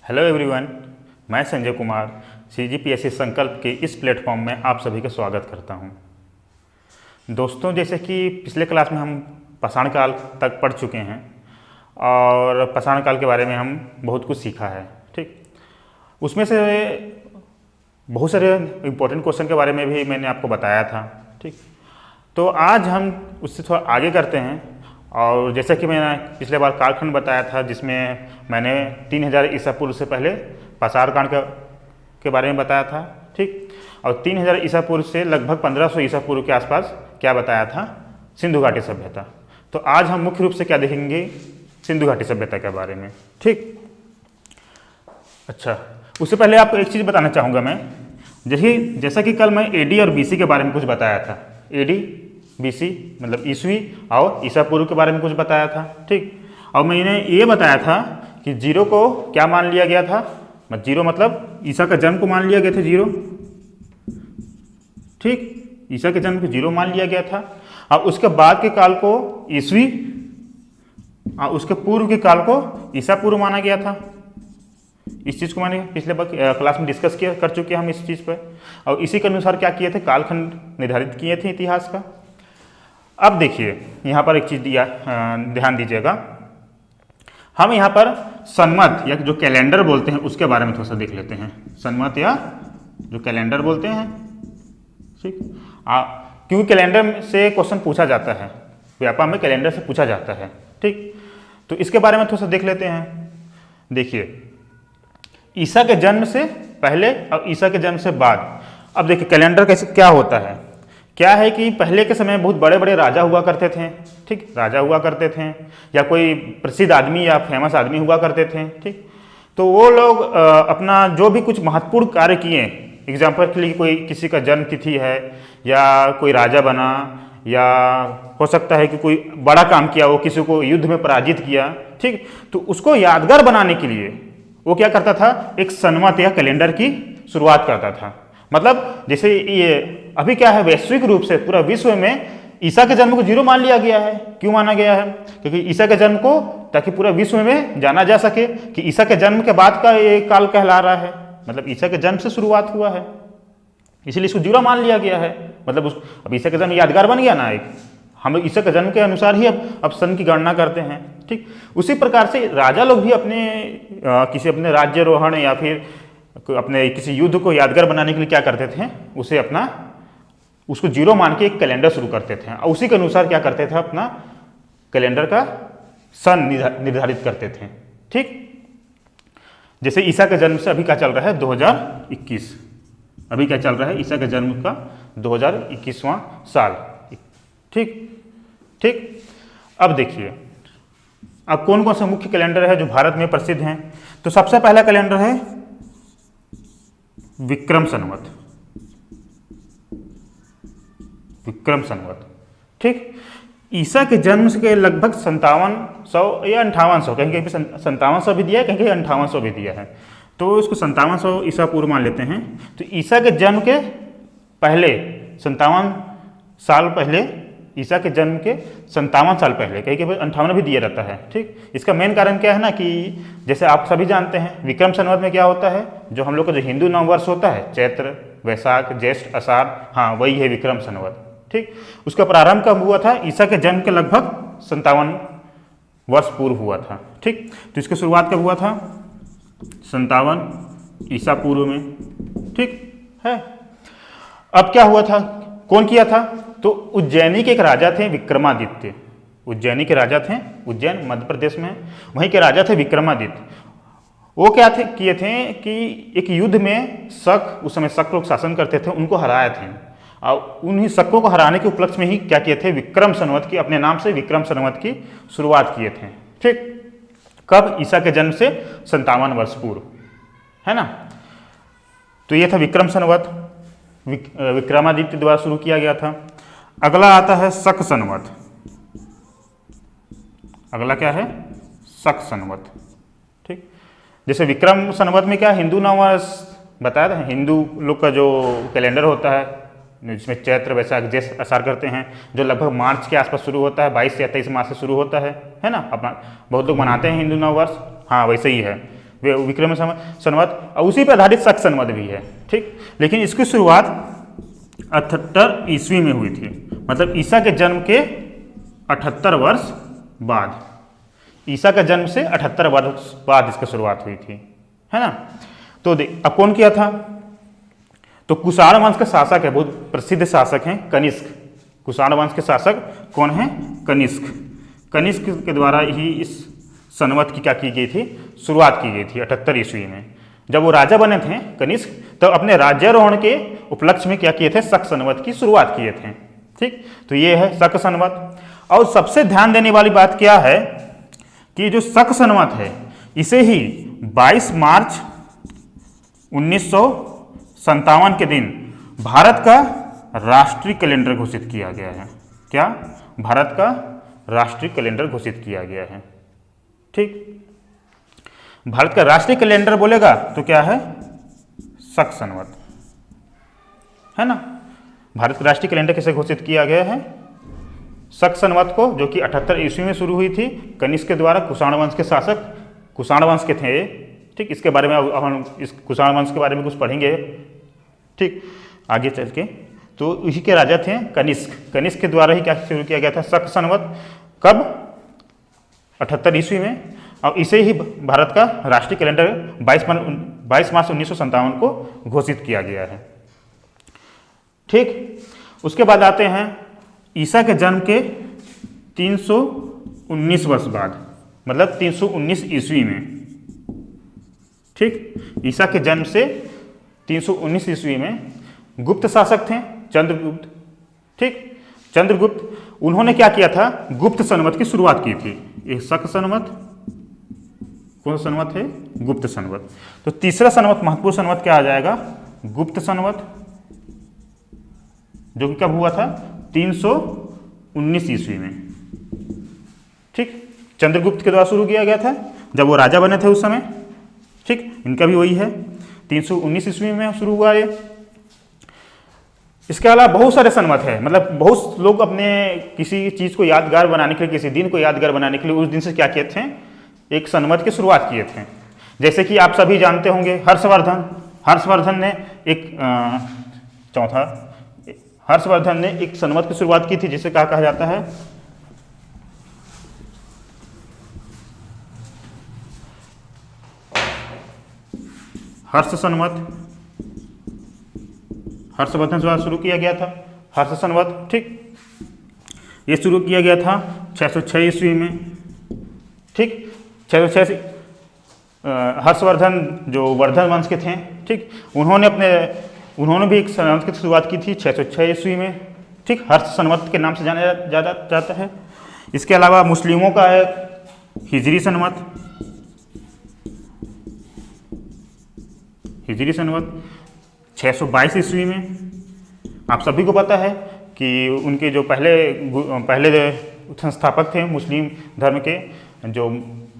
Hello everyone, मैं Sanjay Kumar CGPSC संकल्प के इस प्लेटफॉर्म में आप सभी का स्वागत करता हूं। दोस्तों, जैसे कि पिछले क्लास में हम पाषाण काल तक पढ़ चुके हैं और पाषाण काल के बारे में हम बहुत कुछ सीखा है। ठीक, उसमें से बहुत सारे इम्पोर्टेंट क्वेश्चन के बारे में भी मैंने आपको बताया था। ठीक, तो आज हम उससे थोड़ा आगे करते हैं। और जैसा कि मैंने पिछले बार कालखंड बताया था, जिसमें मैंने 3000 ईसा पूर्व से पहले पाषाण काल के बारे में बताया था। ठीक, और 3000 ईसा पूर्व से लगभग 1500 ईसा पूर्व के आसपास क्या बताया था, सिंधु घाटी सभ्यता। तो आज हम मुख्य रूप से क्या देखेंगे, सिंधु घाटी सभ्यता के बारे में। ठीक, अच्छा, उससे पहले आपको एक चीज़ बताना चाहूँगा मैं। जैसा कि कल मैं AD और BC के बारे में कुछ बताया था। AD BC मतलब ईस्वी और ईसा पूर्व के बारे में कुछ बताया था। ठीक, और मैंने ये बताया था कि जीरो को क्या मान लिया गया था, जीरो मतलब ईसा का जन्म को मान लिया गया था जीरो। ठीक, ईसा के जन्म को जीरो मान लिया गया था और उसके बाद के काल को ईस्वी और उसके पूर्व के काल को ईसा पूर्व माना गया था। इस चीज़ को मैंने पिछले क्लास में डिस्कस कर चुके हैं हम इस चीज़ पर। और इसी के अनुसार क्या किए थे, कालखंड निर्धारित किए थे इतिहास का। अब देखिए यहाँ पर एक चीज़ ध्यान दीजिएगा। हम यहाँ पर सन्मत या जो कैलेंडर बोलते हैं उसके बारे में थोड़ा सा देख लेते हैं। सन्मत या जो कैलेंडर बोलते हैं। ठीक, क्योंकि कैलेंडर से क्वेश्चन पूछा जाता है, व्यापा में कैलेंडर से पूछा जाता है। ठीक, तो इसके बारे में थोड़ा सा देख लेते हैं। देखिए, ईसा के जन्म से पहले और ईसा के जन्म से बाद। अब देखिए कैलेंडर कैसे क्या होता है। क्या है कि पहले के समय बहुत बड़े बड़े राजा हुआ करते थे। ठीक, राजा हुआ करते थे या कोई प्रसिद्ध आदमी या फेमस आदमी हुआ करते थे। ठीक, तो वो लोग अपना जो भी कुछ महत्वपूर्ण कार्य किए, एग्जाम्पल के लिए कोई किसी का जन्म तिथि है या कोई राजा बना या हो सकता है कि कोई बड़ा काम किया, वो किसी को युद्ध में पराजित किया। ठीक, तो उसको यादगार बनाने के लिए वो क्या करता था, एक सन्मत या कैलेंडर की शुरुआत करता था। मतलब जैसे ये अभी क्या है, वैश्विक रूप से पूरा विश्व में ईसा के जन्म को जीरो मान लिया गया है। क्यों माना गया है, क्योंकि ईसा के जन्म को ताकि पूरा विश्व में जाना जा सके कि ईसा के जन्म के बाद का ये काल कहला रहा है, मतलब ईसा के जन्म से शुरुआत हुआ है, इसलिए इसको जीरो मान लिया गया है। मतलब अब ईसा का जन्म यादगार बन गया ना, एक हम ईसा के जन्म के अनुसार ही अब सन की गणना करते हैं। ठीक, उसी प्रकार से राजा लोग भी किसी अपने राज्यारोहण या फिर अपने किसी युद्ध को यादगार बनाने के लिए क्या करते थे, उसको जीरो मान के एक कैलेंडर शुरू करते थे और उसी के अनुसार क्या करते थे, अपना कैलेंडर का सन निर्धारित करते थे। ठीक, जैसे ईसा के जन्म से अभी क्या चल रहा है, 2021। अभी क्या चल रहा है, ईसा के जन्म का 2021वां साल। ठीक ठीक, अब देखिए अब कौन कौन सा मुख्य कैलेंडर है जो भारत में प्रसिद्ध हैं। तो सबसे पहला कैलेंडर है विक्रम संवत। विक्रम संवत। ठीक, ईसा के जन्म के लगभग 5700 या 5800, कहीं कहीं 5700 भी दिया है, कहीं कहीं 5800 भी दिया है। तो इसको 5700 ईसा पूर्व मान लेते हैं। तो ईसा के जन्म के पहले 57 साल पहले, ईसा के जन्म के 57 साल पहले, कहीं कहीं 58 भी दिया रहता है। ठीक, इसका मेन कारण क्या है ना कि जैसे आप सभी जानते हैं, विक्रम संवत में क्या होता है, जो हम लोग का जो हिंदू नववर्ष होता है, चैत्र वैशाख ज्येष्ठ आषाढ़, हाँ वही है विक्रम संवत। ठीक, उसका प्रारंभ कब हुआ था, ईसा के जन्म के लगभग 57 वर्ष पूर्व हुआ था। ठीक, तो इसकी शुरुआत कब हुआ था, 57 ईसा पूर्व में। ठीक है, अब क्या हुआ था, कौन किया था, तो उज्जैनी के एक राजा थे विक्रमादित्य। उज्जैनी के राजा थे, उज्जैन मध्य प्रदेश में, वहीं के राजा थे विक्रमादित्य। वो क्या किए थे कि एक युद्ध में शक, उस समय शक लोग शासन करते थे, उनको हराए थे और उन्हीं शकों को हराने के उपलक्ष्य में ही क्या किए थे, विक्रम संवत की, अपने नाम से विक्रम संवत की शुरुआत किए थे। ठीक, कब, ईसा के जन्म से 57 वर्ष पूर्व, है ना। तो ये था विक्रम संवत, विक्रमादित्य द्वारा शुरू किया गया था। अगला आता है शक संवत। अगला क्या है, शक संवत। ठीक, जैसे विक्रम संवत में क्या, हिंदू नववर्ष बताया था, हिंदू लोग का जो कैलेंडर होता है, जिसमें चैत्र वैशाख ज्येष्ठ आषाढ़ करते हैं, जो लगभग मार्च के आसपास शुरू होता है, 22 से 23 मार्च से शुरू होता है ना। अपना बहुत लोग मनाते हैं हिंदू नववर्ष, हाँ वैसे ही है। विक्रम संवत, और उसी पर आधारित शक संवत भी है। ठीक, लेकिन इसकी शुरुआत 78 ईस्वी में हुई थी, मतलब ईसा के जन्म के 78 वर्ष बाद, ईसा का जन्म से 78 वर्ष बाद इसकी शुरुआत हुई थी, है ना। तो अब कौन किया था, तो कुषाण वंश के शासक है, बहुत प्रसिद्ध शासक हैं कनिष्क। कुषाण वंश के शासक कौन है, कनिष्क। कनिष्क के द्वारा ही इस संवत की क्या की गई थी, शुरुआत की गई थी 78 ईस्वी में। जब वो राजा बने थे कनिष्क, तब अपने राज्यारोहण के उपलक्ष्य में क्या किए थे, शक संवत की शुरुआत किए थे। ठीक, तो ये है शक संवत। और सबसे ध्यान देने वाली बात क्या है कि जो शक संवत है, इसे ही 22 मार्च 1957 के दिन भारत का राष्ट्रीय कैलेंडर घोषित किया गया है। क्या, भारत का राष्ट्रीय कैलेंडर घोषित किया गया है। ठीक, भारत का राष्ट्रीय कैलेंडर बोलेगा तो क्या है, शक संवत, है ना। भारत का राष्ट्रीय कैलेंडर कैसे घोषित किया गया है, शक संवत को, जो कि 78 ईस्वी में शुरू हुई थी कनिष्क के द्वारा। कुषाण वंश के शासक कुषाण वंश के थे। ठीक, इसके बारे में अब हम इस कुषाण वंश के बारे में कुछ पढ़ेंगे। ठीक, आगे चल के, तो इसी के राजा थे कनिष्क। कनिष्क के द्वारा ही क्या शुरू किया गया था, शक संवत। कब, 78 ईस्वी में, और इसे ही भारत का राष्ट्रीय कैलेंडर 22 मार्च 1957 को घोषित किया गया है। ठीक, उसके बाद आते हैं ईसा के जन्म के 319 वर्ष बाद, मतलब 319 ईस्वी में। ठीक, ईसा के जन्म से 319 ईस्वी में गुप्त शासक थे चंद्रगुप्त। ठीक, चंद्रगुप्त, उन्होंने क्या किया था, गुप्त संवत की शुरुआत की थी। एक शक संवत, कौन सा संवत है, गुप्त संवत। तो तीसरा संवत, महत्वपूर्ण संवत क्या आ जाएगा, गुप्त संवत, जो कि कब हुआ था, 319 ईस्वी में। ठीक, चंद्रगुप्त के द्वारा शुरू किया गया था, जब वो राजा बने थे उस समय। ठीक, इनका भी वही है, 319 ईस्वी में शुरू हुआ ये। इसके अलावा बहुत सारे संवत है, मतलब बहुत लोग अपने किसी चीज़ को यादगार बनाने के लिए, किसी दिन को यादगार बनाने के लिए उस दिन से क्या किए थे, एक संवत की शुरुआत किए थे। जैसे कि आप सभी जानते होंगे, हर्षवर्धन ने हर्षवर्धन ने एक संवत की शुरुआत की थी, जिसे क्या कहा जाता है, हर्ष संवत। हर्षवर्धन द्वारा शुरू किया गया था हर्ष संवत। ठीक, ये शुरू किया गया था 606 ईस्वी में। ठीक, 606 हर्षवर्धन जो वर्धन वंश के थे। ठीक, उन्होंने भी एक संवत की शुरुआत की थी 606 ईस्वी में। ठीक, हर्ष संवत के नाम से जाना जाता है। इसके अलावा मुस्लिमों का है हिजरी संवत। हिजरी संवत 622 ईस्वी में। आप सभी को पता है कि उनके जो पहले संस्थापक थे मुस्लिम धर्म के, जो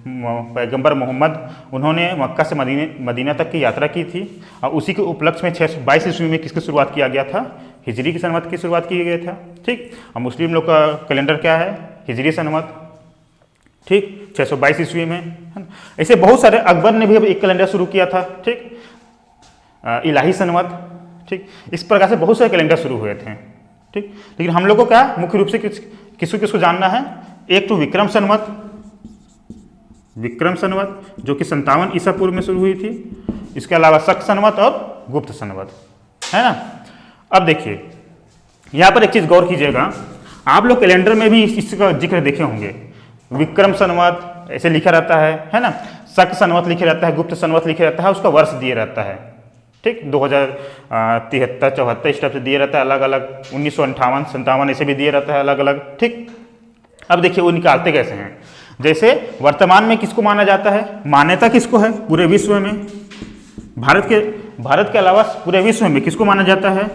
पैगंबर मोहम्मद, उन्होंने मक्का से मदीना तक की यात्रा की थी, और उसी के उपलक्ष्य में 622 ईस्वी में किसकी शुरुआत किया गया था, हिजरी की संवत की शुरुआत की गया था। ठीक, और मुस्लिम लोग का कैलेंडर क्या है, हिजरी संवत। ठीक, 622 ईस्वी में। ऐसे बहुत सारे, अकबर ने भी अब एक कैलेंडर शुरू किया था। ठीक, इलाही संवत। ठीक, इस प्रकार से बहुत सारे कैलेंडर शुरू हुए थे। ठीक, लेकिन हम लोग को क्या मुख्य रूप से किसको जानना है, एक तो विक्रम संवत, जो कि 57 ईसा पूर्व में शुरू हुई थी। इसके अलावा शक संवत और गुप्त संवत, है ना। अब देखिए यहाँ पर एक चीज गौर कीजिएगा, आप लोग कैलेंडर में भी इसका जिक्र देखे होंगे। विक्रम संवत ऐसे लिखा रहता है ना, शक संवत लिखे रहता है, गुप्त संवत लिखे रहता है, उसका वर्ष दिए रहता है। ठीक, 2073, 74 इस टाइप से दिए रहता है अलग अलग, 1958, 57 ऐसे भी दिए रहता है अलग अलग। ठीक, अब देखिए वो निकालते कैसे हैं। जैसे वर्तमान में किसको माना जाता है, मान्यता किसको है पूरे विश्व में, भारत के अलावा पूरे विश्व में किसको माना जाता है,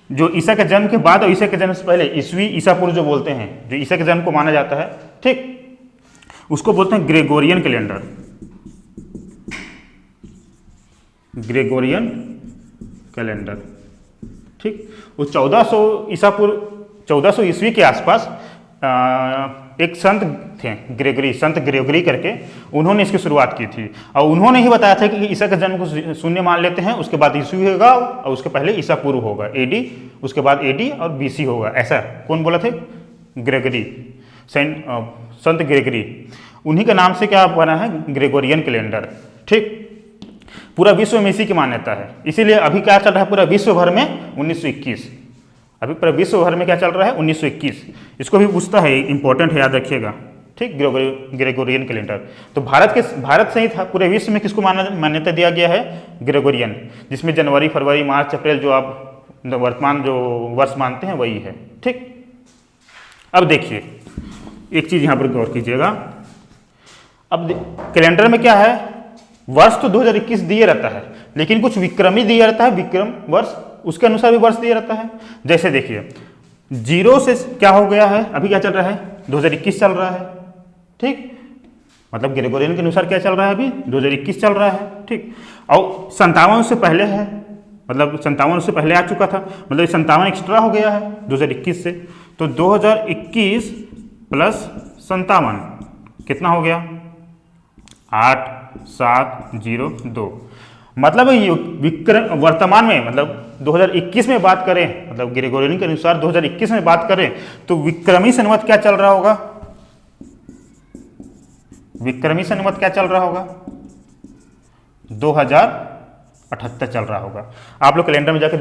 जो ईसा के जन्म के बाद और ईसा के जन्म से पहले ईस्वी ईसा पूर्व जो बोलते हैं, जो ईसा के जन्म को माना जाता है। ठीक, उसको बोलते हैं ग्रेगोरियन कैलेंडर। Gregorian calendar. ठीक, वो 1400 ईसा पूर्व 1400 ईस्वी के आसपास एक संत थे संत ग्रेगरी करके, उन्होंने इसकी शुरुआत की थी और उन्होंने ही बताया था कि ईसा के जन्म को शून्य मान लेते हैं, उसके बाद ईस्वी होगा और उसके पहले ईसा पूर्व होगा एडी, उसके बाद एडी और बीसी होगा। ऐसा कौन बोला थे? ग्रेगरी, संत ग्रेगरी। उन्हीं के नाम से क्या बना है? Gregorian calendar. ठीक, पूरा विश्व में इसी की मान्यता है। इसीलिए अभी क्या चल रहा है पूरा विश्व भर में? 1921। अभी पूरा विश्व भर में क्या चल रहा है? 1921। इसको भी पूछता है, इंपॉर्टेंट है, याद रखिएगा। ठीक, ग्रेगोरियन कैलेंडर। तो भारत से ही था, पूरे विश्व में किसको मान्यता दिया गया है? ग्रेगोरियन, जिसमें जनवरी, फरवरी, मार्च, अप्रैल जो आप वर्तमान जो वर्ष मानते हैं वही है। ठीक, अब देखिए एक चीज यहां पर गौर कीजिएगा। अब कैलेंडर में क्या है? वर्ष तो 2021 दिए रहता है, लेकिन कुछ विक्रमी दिया रहता है, विक्रम वर्ष, उसके अनुसार भी वर्ष दिया रहता है। जैसे देखिए 0 से क्या हो गया है? अभी क्या चल रहा है? 2021 चल रहा है। ठीक, मतलब ग्रेगोरियन के अनुसार क्या चल रहा है? अभी 2021 चल रहा है। ठीक, और 57 से पहले है, मतलब 57 से पहले आ चुका था, मतलब 57 एक्स्ट्रा हो गया है 2021 से। तो 2021 प्लस 57 कितना हो गया? 8702। मतलब ये विक्रम वर्तमान में, मतलब 2021 में बात करें, मतलब ग्रेगोरियन के अनुसार 2021 में बात करें तो विक्रमी संवत क्या चल रहा होगा? विक्रमी संवत क्या चल रहा होगा? 2078 चल रहा होगा। आप लोग कैलेंडर में जाकर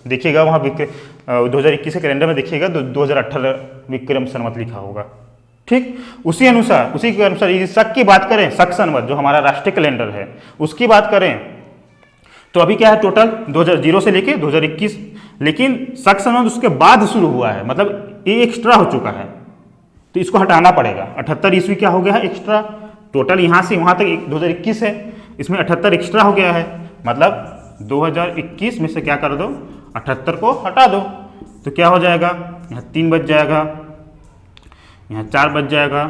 देखिएगा वहाँ 2021 के कैलेंडर में देखिएगा 2018 विक्रम संवत लिखा होगा। ठीक, उसी के अनुसार यदि शक की बात करें, शक संवत जो हमारा राष्ट्रीय कैलेंडर है उसकी बात करें तो अभी क्या है? टोटल 2000 से लेके 2021, लेकिन शक संवत उसके बाद शुरू हुआ है, मतलब ये एक्स्ट्रा हो चुका है, तो इसको हटाना पड़ेगा। 78 ईस्वी क्या हो गया है? एक्स्ट्रा। टोटल यहाँ से वहाँ तक 2021 है, इसमें 78 एक्स्ट्रा हो गया है, मतलब 2021 में से क्या कर दो? 78 को हटा दो, तो क्या हो जाएगा? यहाँ 3 बच जाएगा, यहाँ 4 बच जाएगा,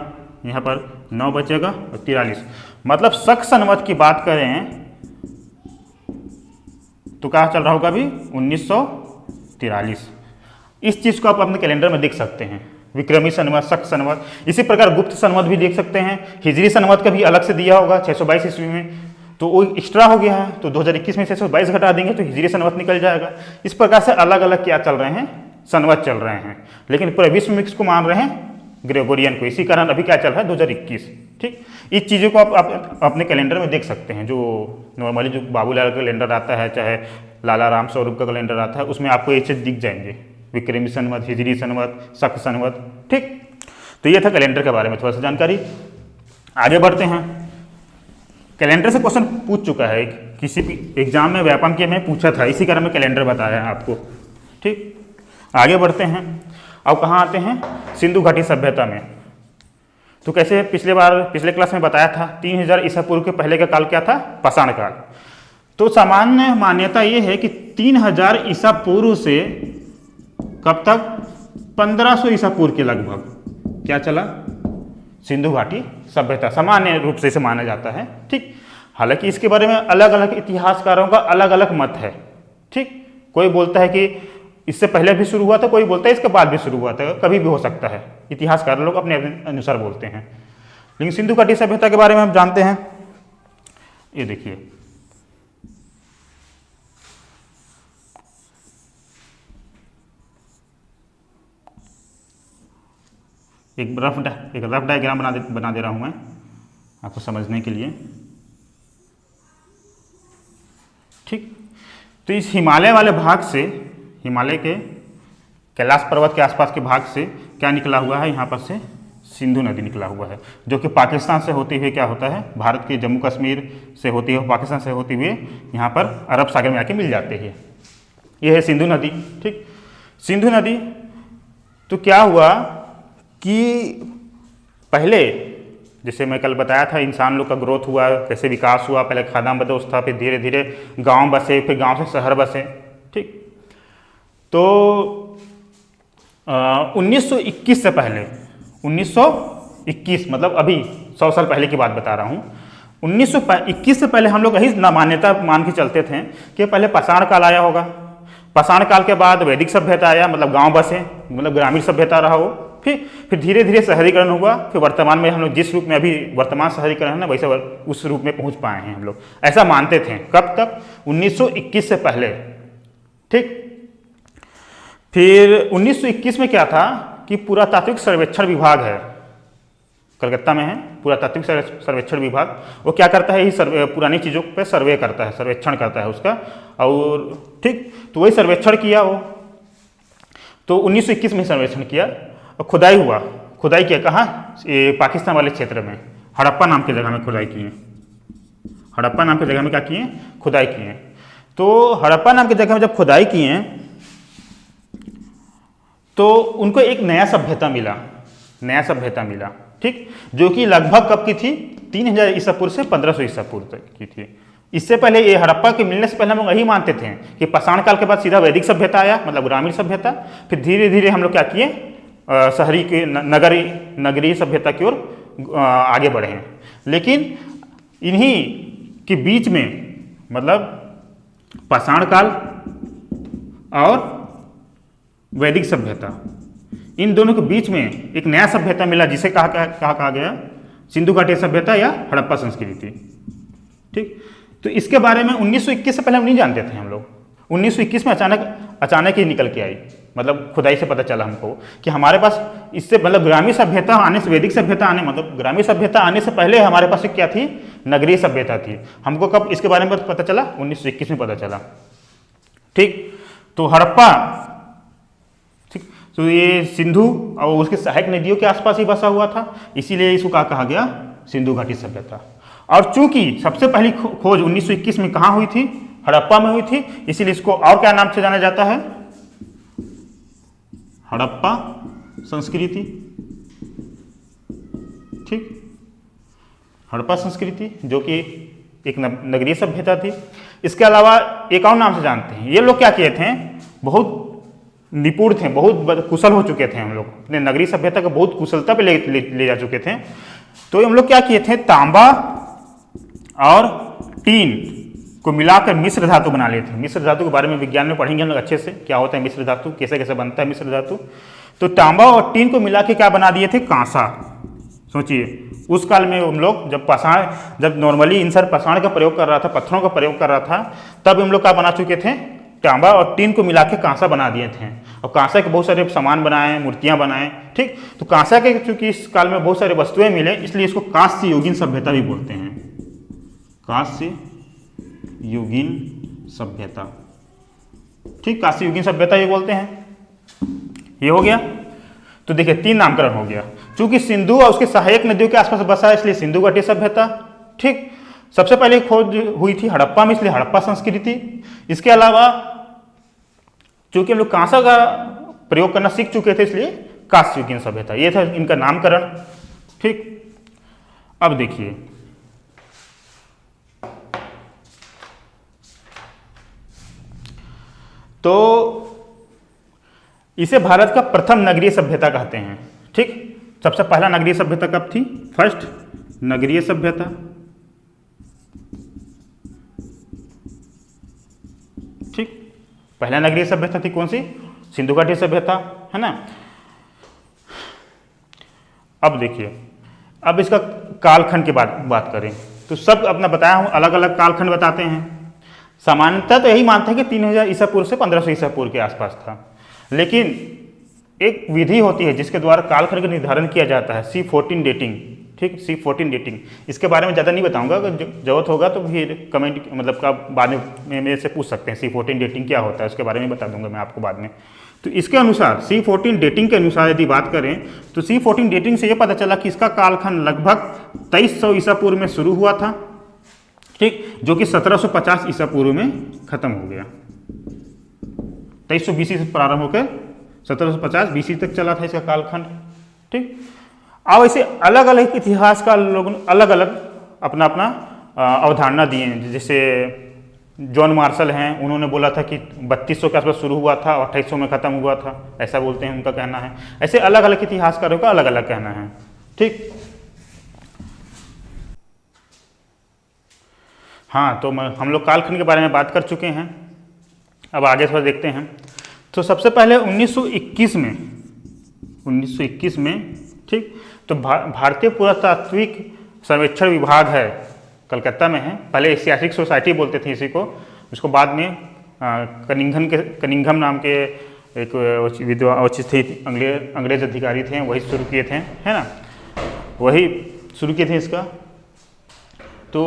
यहाँ पर 9 बचेगा और 43। मतलब शक संवत की बात करें तो क्या चल रहा होगा अभी? 1943। इस चीज़ को आप अपने कैलेंडर में देख सकते हैं, विक्रमी संवत, शक संवत। इसी प्रकार गुप्त संवत भी देख सकते हैं। हिजरी संवत का भी अलग से दिया होगा 622 ईस्वी में, तो वो एक्स्ट्रा हो गया है, तो 2021 में 622 घटा देंगे तो हिजरी संवत निकल जाएगा। इस प्रकार से अलग अलग क्या चल रहे हैं? संवत चल रहे हैं, लेकिन पूरे विश्व में किसको मान रहे हैं? ग्रेगोरियन को। इसी कारण अभी क्या चल रहा है? 2021। ठीक, इस चीज़ों को आप अपने कैलेंडर में देख सकते हैं। जो नॉर्मली जो बाबूलाल का कैलेंडर आता है, चाहे लाला राम स्वरूप का कैलेंडर आता है, उसमें आपको ये चीज़ दिख जाएंगे, विक्रमी संवत, हिजरी संवत, शक संवत। ठीक, तो ये था कैलेंडर के बारे में थोड़ा सा जानकारी। आगे बढ़ते हैं। कैलेंडर से क्वेश्चन पूछ चुका है, किसी भी एग्जाम में व्यापम के में पूछा था, इसी कारण में कैलेंडर बताया है आपको। ठीक, आगे बढ़ते हैं। अब कहाँ आते हैं? सिंधु घाटी सभ्यता में। तो कैसे पिछले क्लास में बताया था 3000 ईसा पूर्व के पहले का काल क्या था? पाषाण काल। तो सामान्य मान्यता ये है कि 3000 ईसा पूर्व से कब तक? 1500 ईसा पूर्व के लगभग क्या चला? सिंधु घाटी सभ्यता, सामान्य रूप से इसे माना जाता है। ठीक, हालांकि इसके बारे में अलग अलग इतिहासकारों का अलग अलग मत है। ठीक, कोई बोलता है कि इससे पहले भी शुरू हुआ था, कोई बोलता है इसके बाद भी शुरू हुआ था, कभी भी हो सकता है। इतिहासकार लोग अपने अपने अनुसार बोलते हैं। लेकिन सिंधु घाटी सभ्यता के बारे में हम जानते हैं। ये देखिए, एक रफ डायग्राम बना दे रहा हूं मैं आपको समझने के लिए। ठीक, तो इस हिमालय वाले भाग से, हिमालय के कैलाश पर्वत के आसपास के भाग से क्या निकला हुआ है? यहाँ पर से सिंधु नदी निकला हुआ है, जो कि पाकिस्तान से होते हुए क्या होता है? भारत के जम्मू कश्मीर से होती हुए, पाकिस्तान से होते हुए यहाँ पर अरब सागर में आके मिल जाते हैं। यह है सिंधु नदी। ठीक, सिंधु नदी, तो क्या हुआ कि पहले जैसे मैं कल बताया था, इंसान लोग का ग्रोथ हुआ, कैसे विकास हुआ, पहले खाद्यान्न बदोश था, फिर धीरे धीरे गांव बसे, फिर गांव से शहर बसे। ठीक, तो 1921 से पहले, 1921 मतलब अभी 100 साल पहले की बात बता रहा हूँ। 1921 से पहले हम लोग यही मान्यता मान के चलते थे कि पहले पाषाण काल आया होगा, पाषाण काल के बाद वैदिक सभ्यता आया, मतलब गांव बसे, मतलब ग्रामीण सभ्यता रहा वो। फिर धीरे धीरे शहरीकरण हुआ, फिर वर्तमान में हम लोग जिस रूप में अभी वर्तमान शहरीकरण है ना, वैसे उस रूप में पहुंच पाए हैं हम लोग, ऐसा मानते थे। कब तक? 1921 से पहले। ठीक, फिर 1921 में क्या था कि पुरातात्विक सर्वेक्षण विभाग है, कलकत्ता में है पुरातात्विक सर्वेक्षण विभाग, वो क्या करता है, ये पुरानी चीज़ों पे सर्वे करता है, सर्वेक्षण करता है उसका। और ठीक, तो वही सर्वेक्षण किया वो, तो 1921 में सर्वेक्षण किया और खुदाई हुआ। खुदाई किया कहाँ? ये पाकिस्तान वाले क्षेत्र में, हड़प्पा नाम की जगह में खुदाई किए। हड़प्पा नाम की जगह में क्या किए? खुदाई किए। तो हड़प्पा नाम की जगह में जब खुदाई किए तो उनको एक नया सभ्यता मिला, नया सभ्यता मिला। ठीक, जो कि लगभग कब की थी? 3000 ईसा पूर्व से 1500 ईसा पूर्व तक की थी। इससे पहले ये हड़प्पा के मिलने से पहले हम लोग यही मानते थे कि पाषाण काल के बाद सीधा वैदिक सभ्यता आया, मतलब ग्रामीण सभ्यता। फिर धीरे धीरे हम लोग क्या किए, शहरी के नगरीय सभ्यता की ओर आगे बढ़े हैं। लेकिन इन्हीं के बीच में, मतलब पाषाण काल और वैदिक सभ्यता, इन दोनों के बीच में एक नया सभ्यता मिला जिसे कहा गया सिंधु घाटी सभ्यता या हड़प्पा संस्कृति। ठीक, तो इसके बारे में 1921 से पहले हम नहीं जानते थे हम लोग। 1921 में अचानक ही निकल के आई, मतलब खुदाई से पता चला हमको कि हमारे पास इससे, मतलब ग्रामीण सभ्यता आने से, वैदिक सभ्यता आने, मतलब ग्रामीण सभ्यता आने से पहले हमारे पास क्या थी? नगरीय सभ्यता थी। हमको कब इसके बारे में पता चला? 1921 में पता चला। ठीक, तो हड़प्पा, ठीक, तो ये सिंधु और उसके सहायक नदियों के आसपास ही बसा हुआ था, इसीलिए इसको कहा गया सिंधु घाटी सभ्यता। और चूंकि सबसे पहली खोज 1921 में कहाँ हुई थी? हड़प्पा में हुई थी, इसीलिए इसको और क्या नाम से जाना जाता है? हड़प्पा संस्कृति। ठीक, हड़प्पा संस्कृति जो कि एक नगरीय सभ्यता थी। इसके अलावा एक और नाम से जानते हैं, ये लोग क्या किए थे? बहुत निपुण थे, बहुत कुशल हो चुके थे हम लोग, अपने नगरीय सभ्यता को बहुत कुशलता पे ले जा चुके थे। तो हम लोग क्या किए थे? तांबा और टीन को मिलाकर मिश्र धातु बना लिए थे। मिश्र धातु के बारे में विज्ञान में पढ़ेंगे हम लोग अच्छे से, क्या होता है मिश्र धातु, कैसे कैसे बनता है मिश्र धातु। तो तांबा और टीन को मिला के क्या बना दिए थे? कांसा। सोचिए उस काल में हम लोग जब नॉर्मली इंसान पाषाण का प्रयोग कर रहा था, पत्थरों का प्रयोग कर रहा था, तब हम लोग क्या बना चुके थे? तांबा और टीन को मिला के कांसा बना दिए थे। और कांसा के बहुत सारे सामान बनाए, मूर्तियां बनाए। ठीक, तो कांसा के चूंकि इस काल में बहुत सारे वस्तुएं मिले, इसलिए इसको कांस्य युगीन सभ्यता भी बोलते हैं। कांस्य युगीन सभ्यता। ठीक, कांस्य युगीन सभ्यता ये बोलते हैं। ये हो गया। तो देखिए 3 नामकरण हो गया। चूंकि सिंधु और उसके सहायक नदियों के आसपास बसा है, इसलिए सिंधु घाटी सभ्यता। ठीक, सबसे पहले खोज हुई थी हड़प्पा में, इसलिए हड़प्पा संस्कृति। इसके अलावा चूंकि हम लोग कांसा का प्रयोग करना सीख चुके थे, इसलिए कांस्य युगीन सभ्यता, ये था इनका नामकरण। ठीक, अब देखिए तो इसे भारत का प्रथम नगरीय सभ्यता कहते हैं। ठीक, सबसे पहला नगरीय सभ्यता कब थी? फर्स्ट नगरीय सभ्यता। ठीक, पहला नगरीय सभ्यता थी कौन सी? सिंधु घाटी सभ्यता, है ना। अब देखिए, अब इसका कालखंड की बात करें तो सब अपना बताया हूं, अलग अलग कालखंड बताते हैं। सामान्यतः तो यही मानते हैं कि 3000 ईसा पूर्व से 1500 ईसा पूर्व के आसपास था, लेकिन एक विधि होती है जिसके द्वारा कालखंड का निर्धारण किया जाता है, C14 डेटिंग। ठीक, C14 डेटिंग, इसके बारे में ज़्यादा नहीं बताऊंगा, अगर जरूरत होगा तो फिर कमेंट मतलब का बाद में मेरे से पूछ सकते हैं C14 डेटिंग क्या होता है, उसके बारे में बता दूंगा मैं आपको बाद में। तो इसके अनुसार C14 डेटिंग के अनुसार यदि बात करें तो C14 डेटिंग से ये पता चला कि इसका कालखंड लगभग 2300 ईसा पूर्व में शुरू हुआ था। ठीक, जो कि 1750 ईसा पूर्व में खत्म हो गया। 2300 BC से प्रारंभ होकर 1750 BC तक चला था इसका कालखंड। ठीक, अब ऐसे अलग अलग इतिहास का लोग अलग अलग अपना अपना अवधारणा दिए हैं। जैसे जॉन मार्शल हैं, उन्होंने बोला था कि 3200 के आसपास शुरू हुआ था और 2800 में खत्म हुआ था, ऐसा बोलते हैं, उनका कहना है। ऐसे अलग अलग इतिहासकारों का अलग अलग कहना है। ठीक, हाँ, तो हम लोग कालखंड के बारे में बात कर चुके हैं, अब आगे थोड़ा देखते हैं। तो सबसे पहले 1921 1921 में, ठीक। तो भारतीय पुरातात्विक सर्वेक्षण विभाग है, कलकत्ता में है। पहले एशियाटिक सोसाइटी बोलते थे इसी को, उसको बाद में कनिंघम नाम के एक थे, अंग्रेज अधिकारी थे, वही शुरू किए थे, है ना, वही शुरू किए थे इसका। तो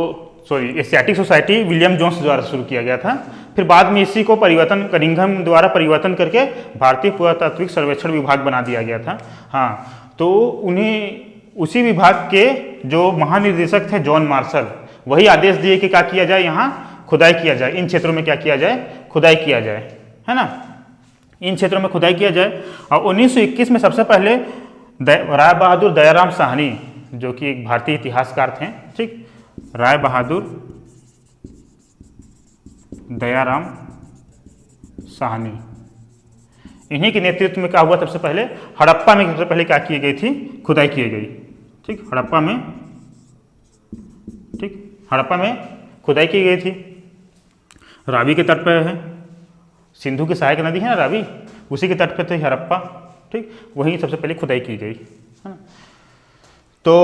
एशियाटिक सोसाइटी विलियम जोन्स द्वारा शुरू किया गया था। फिर बाद में इसी को कनिंघम द्वारा परिवर्तन करके भारतीय पुरातात्विक सर्वेक्षण विभाग बना दिया गया था। हाँ, तो उन्हें उसी विभाग के जो महानिदेशक थे जॉन मार्शल, वही आदेश दिए कि क्या किया जाए, यहाँ खुदाई किया जाए, इन क्षेत्रों में क्या किया जाए, खुदाई किया जाए, है ना, इन क्षेत्रों में खुदाई किया जाए। और 1921 में सबसे पहले राय बहादुर दयाराम साहनी, जो कि एक भारतीय इतिहासकार थे, ठीक, राय बहादुर दयाराम साहनी, इन्हीं के नेतृत्व में क्या हुआ, सबसे पहले हड़प्पा में सबसे पहले क्या की गई थी, खुदाई की गई, ठीक, हड़प्पा में, ठीक, हड़प्पा में खुदाई की गई थी। रावी के तट पर है, सिंधु की सहायक नदी है ना रावी, उसी के तट पर थे हड़प्पा, ठीक, वहीं सबसे पहले खुदाई की गई, है ना। तो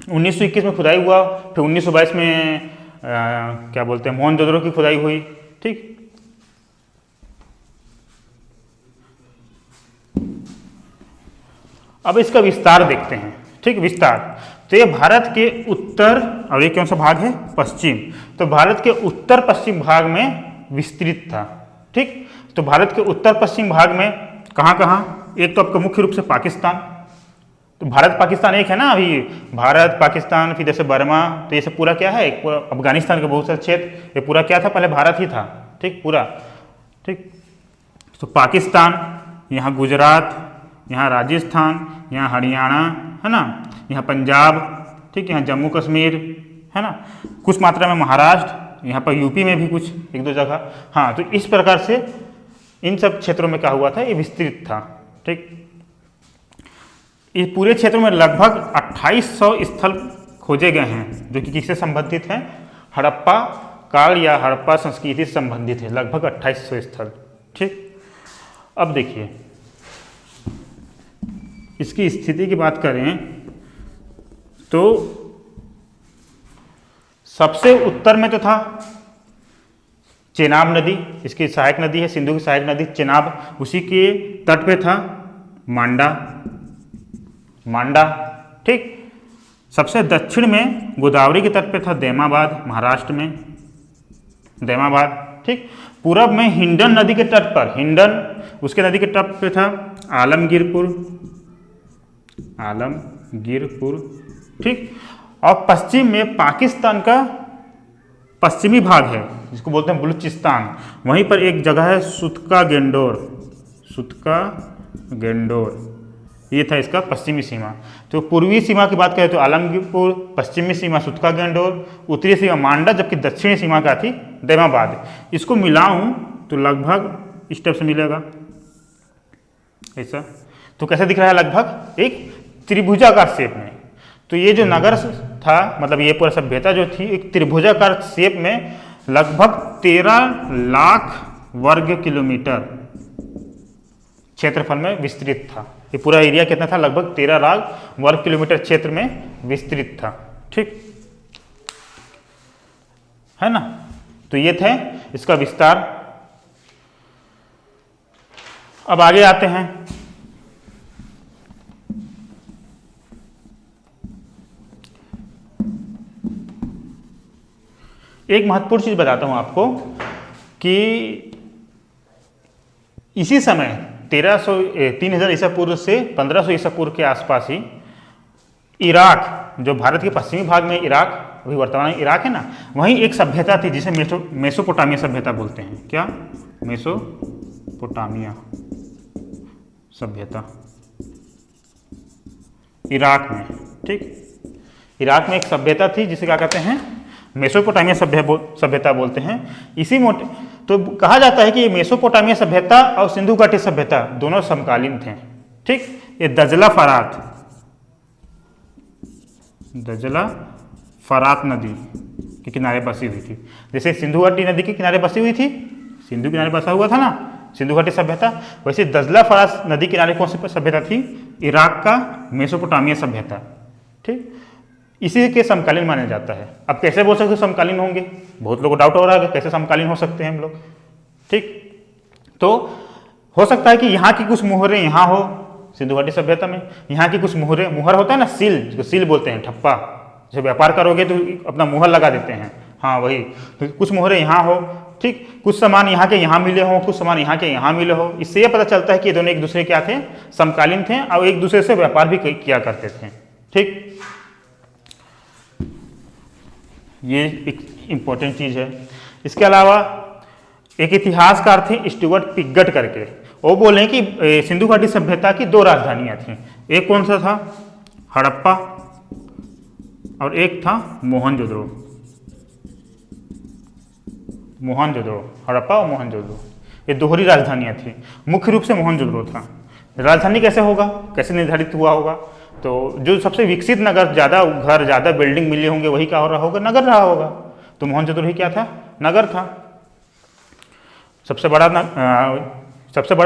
1921 में खुदाई हुआ, फिर 1922 में क्या बोलते हैं, मोहनजोदड़ो की खुदाई हुई, ठीक। अब इसका विस्तार देखते हैं, ठीक, विस्तार। तो ये भारत के उत्तर, और ये कौन सा भाग है, पश्चिम, तो भारत के उत्तर पश्चिम भाग में विस्तृत था, ठीक। तो भारत के उत्तर पश्चिम भाग में कहाँ कहाँ, एक तो आपका मुख्य रूप से पाकिस्तान, तो भारत पाकिस्तान एक है ना अभी, भारत पाकिस्तान, फिर जैसे बर्मा, तो ये सब पूरा क्या है, अफगानिस्तान का बहुत सारा क्षेत्र, ये पूरा क्या था, पहले भारत ही था, ठीक, पूरा, ठीक। तो पाकिस्तान, यहाँ गुजरात, यहाँ राजस्थान, यहाँ हरियाणा, है ना, यहाँ पंजाब, ठीक, यहाँ जम्मू कश्मीर, है ना, कुछ मात्रा में महाराष्ट्र, यहाँ पर यूपी में भी कुछ एक दो जगह। हाँ, तो इस प्रकार से इन सब क्षेत्रों में क्या हुआ था, ये विस्तृत था, ठीक। इस पूरे क्षेत्र में लगभग 2800 स्थल खोजे गए हैं, जो कि किससे संबंधित हैं, हड़प्पा काल या हड़प्पा संस्कृति से संबंधित है, लगभग 2800 स्थल, ठीक। अब देखिए इसकी स्थिति की बात करें तो सबसे उत्तर में तो था चेनाब नदी, इसकी सहायक नदी है, सिंधु की सहायक नदी चेनाब, उसी के तट पे था मांडा, ठीक। सबसे दक्षिण में गोदावरी के तट पे था दैमाबाद, महाराष्ट्र में दैमाबाद, ठीक। पूरब में हिंडन नदी के तट पर, उसके नदी के तट पे था आलमगीरपुर, ठीक। और पश्चिम में पाकिस्तान का पश्चिमी भाग है, जिसको बोलते हैं बलूचिस्तान, वहीं पर एक जगह है सुतका गेंडोर, ये था इसका पश्चिमी सीमा। तो पूर्वी सीमा की बात करें तो आलमगीरपुर, पश्चिमी सीमा सुतका गेंडोर, उत्तरी सीमा मांडा, जबकि दक्षिणी सीमा क्या थी, दैमाबाद। इसको मिलाऊं तो लगभग इस टाइप से मिलेगा, ऐसा। तो कैसे दिख रहा है, लगभग एक त्रिभुजाकार शेप में। तो ये जो नगर था, मतलब ये पूरा सभ्यता जो थी, एक त्रिभुजाकार शेप में लगभग 13 लाख वर्ग किलोमीटर क्षेत्रफल में विस्तृत था। ये पूरा एरिया कितना था, लगभग 13 लाख वर्ग किलोमीटर क्षेत्र में विस्तृत था, ठीक है ना। तो ये थे इसका विस्तार। अब आगे आते हैं, एक महत्वपूर्ण चीज बताता हूं आपको कि इसी समय 3000 ईसा पूर्व से 1500 ईसा पूर्व के आसपास ही इराक, जो भारत के पश्चिमी भाग में इराक, अभी वर्तमान इराक है ना, वहीं एक सभ्यता थी जिसे मेसोपोटामिया सभ्यता बोलते हैं। क्या, मेसोपोटामिया सभ्यता, इराक में, ठीक। इराक में एक सभ्यता थी जिसे क्या कहते हैं, मेसोपोटामिया सभ्यता बोलते हैं। इसी तो कहा जाता है कि ये मेसोपोटामिया सभ्यता और सिंधु घाटी सभ्यता दोनों समकालीन थे, ठीक। ये दजला फरात नदी के किनारे बसी हुई थी। जैसे सिंधु घाटी नदी के किनारे बसी हुई थी, सिंधु किनारे बसा हुआ था ना, सिंधु घाटी सभ्यता। वैसे दजला फरास नदी किनारे कौन सी सभ्यता थी? इराक का मेसोपोटामिया सभ्यता। ठीक, इसी के समकालीन माना जाता है। अब कैसे बोल सकते समकालीन होंगे? बहुत लोगों को डाउट हो रहा है कैसे समकालीन हो सकते हैं हम लोग। ठीक, तो हो सकता है कि यहाँ की कुछ मुहरें यहाँ हो सिंधु घाटी सभ्यता में, यहाँ की कुछ मुहरें, मुहर होता है ना सील, जिसको सील बोलते हैं, ठप्पा, जैसे व्यापार करोगे तो अपना मुहर लगा देते हैं, हाँ वही, तो कुछ मुहरें यहाँ हो। ठीक, कुछ सामान यहाँ के यहाँ मिले हों, कुछ सामान यहाँ के यहाँ मिले हो। इससे यह पता चलता है कि ये दोनों एक दूसरे क्या थे? समकालीन थे और एक दूसरे से व्यापार भी किया करते थे। ठीक, ये एक इम्पोर्टेंट चीज़ है। इसके अलावा एक इतिहासकार थे स्टुअर्ट पिगट करके, वो बोले कि सिंधु घाटी सभ्यता की 2 राजधानियाँ थीं। एक कौन सा था? हड़प्पा, और एक था मोहनजोदड़ो। मोहनजोदड़ो, हड़प्पा और मोहनजोदड़ो, ये दोहरी राजधानियाँ थी। मुख्य रूप से मोहनजोदड़ो था। राजधानी कैसे होगा, कैसे निर्धारित हुआ होगा? तो जो सबसे विकसित नगर, ज़्यादा घर, ज़्यादा बिल्डिंग मिले होंगे, वही क्या हो रहा होगा? नगर रहा होगा। तो मोहनजोदड़ो ही क्या था? नगर था। सबसे बड़ा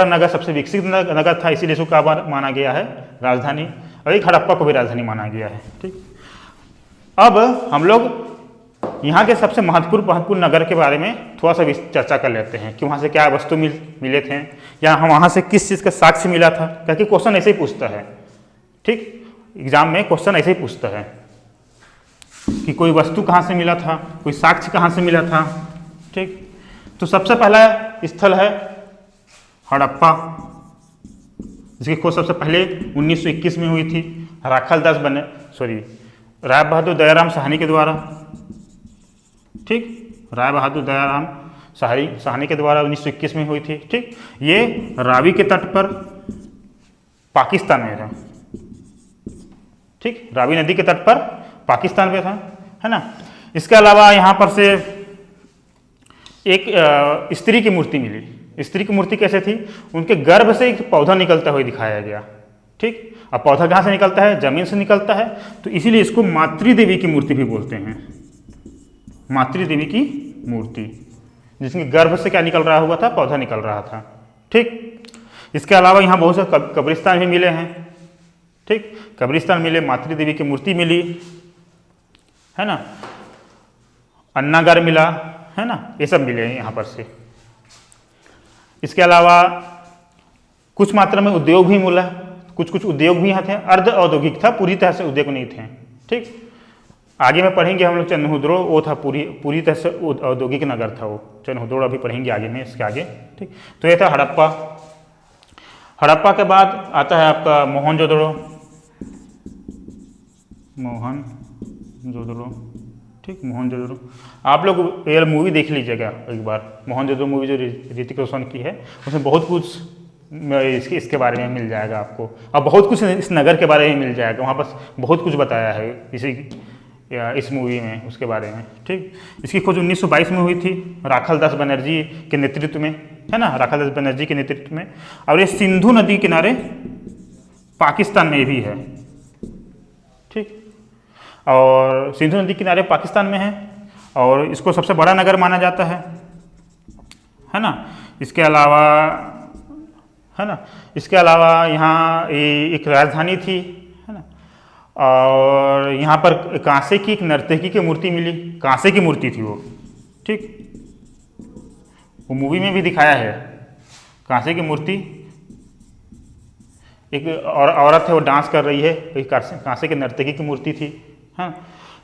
नगर, सबसे विकसित नगर था, इसीलिए इसको क्या माना गया है? राजधानी। और एक हड़प्पा को भी राजधानी माना गया है। ठीक, अब हम लोग यहाँ के सबसे महत्वपूर्ण नगर के बारे में थोड़ा सा चर्चा कर लेते हैं कि वहाँ से क्या वस्तु मिले थे, या हम वहाँ से किस चीज़ का साक्ष्य मिला था, क्योंकि क्वेश्चन ऐसे ही पूछता है। ठीक, एग्जाम में क्वेश्चन ऐसे ही पूछता है कि कोई वस्तु कहाँ से मिला था, कोई साक्ष्य कहाँ से मिला था। ठीक, तो सबसे पहला स्थल है हड़प्पा, जिसकी खोज सबसे पहले 1921 में हुई थी राय बहादुर दयाराम साहनी के द्वारा। ठीक, राय बहादुर दयाराम साहनी के द्वारा 1921 में हुई थी। ठीक, ये रावी के तट पर पाकिस्तान में था। ठीक, रावी नदी के तट पर पाकिस्तान में था, है ना। इसके अलावा यहाँ पर से एक स्त्री की मूर्ति मिली। स्त्री की मूर्ति कैसे थी? उनके गर्भ से एक पौधा निकलता हुआ दिखाया गया। ठीक, अब पौधा कहाँ से निकलता है? जमीन से निकलता है, तो इसीलिए इसको मातृदेवी की मूर्ति भी बोलते हैं। मातृदेवी की मूर्ति, जिसके गर्भ से क्या निकल रहा हुआ था? पौधा निकल रहा था। ठीक, इसके अलावा यहाँ बहुत से कब्रिस्तान भी मिले हैं। ठीक, कब्रिस्तान मिले, मातृदेवी की मूर्ति मिली, है ना, अन्नागार मिला, है ना, ये सब मिले हैं यहाँ पर से। इसके अलावा कुछ मात्रा में उद्योग भी मिला, कुछ उद्योग भी यहाँ थे। अर्ध औद्योगिक था, पूरी तरह से उद्योग नहीं थे। ठीक, आगे में पढ़ेंगे हम लोग चन्हुद्रो, वो था पूरी तरह से औद्योगिक नगर था वो। चन्हुद्रो अभी पढ़ेंगे आगे में, इसके आगे। ठीक, तो ये था हड़प्पा। हड़प्पा के बाद आता है आपका मोहनजोदड़ो। ठीक, मोहनजोदड़ो आप लोग ये मूवी देख लीजिएगा एक बार। मोहनजोदड़ो मूवी जो ऋतिक रोशन की है, उसमें बहुत कुछ इसके बारे में मिल जाएगा आपको, और बहुत कुछ इस नगर के बारे में मिल जाएगा। वहाँ पर बहुत कुछ बताया है इस मूवी में, उसके बारे में। ठीक, इसकी खोज 1922 में हुई थी राखाल दास बनर्जी के नेतृत्व में, है ना, राखाल दास बनर्जी के नेतृत्व में। और ये सिंधु नदी किनारे पाकिस्तान में भी है। ठीक, और सिंधु नदी किनारे पाकिस्तान में है, और इसको सबसे बड़ा नगर माना जाता है ना। इसके अलावा यहाँ एक राजधानी थी, है ना, और यहाँ पर कांसे की एक नर्तकी की मूर्ति मिली। कांसे की मूर्ति थी वो। ठीक, वो मूवी में भी दिखाया है, कांसे की मूर्ति। एक औरत है, वो डांस कर रही है, एक कांसे की नर्तकी की मूर्ति थी। हाँ,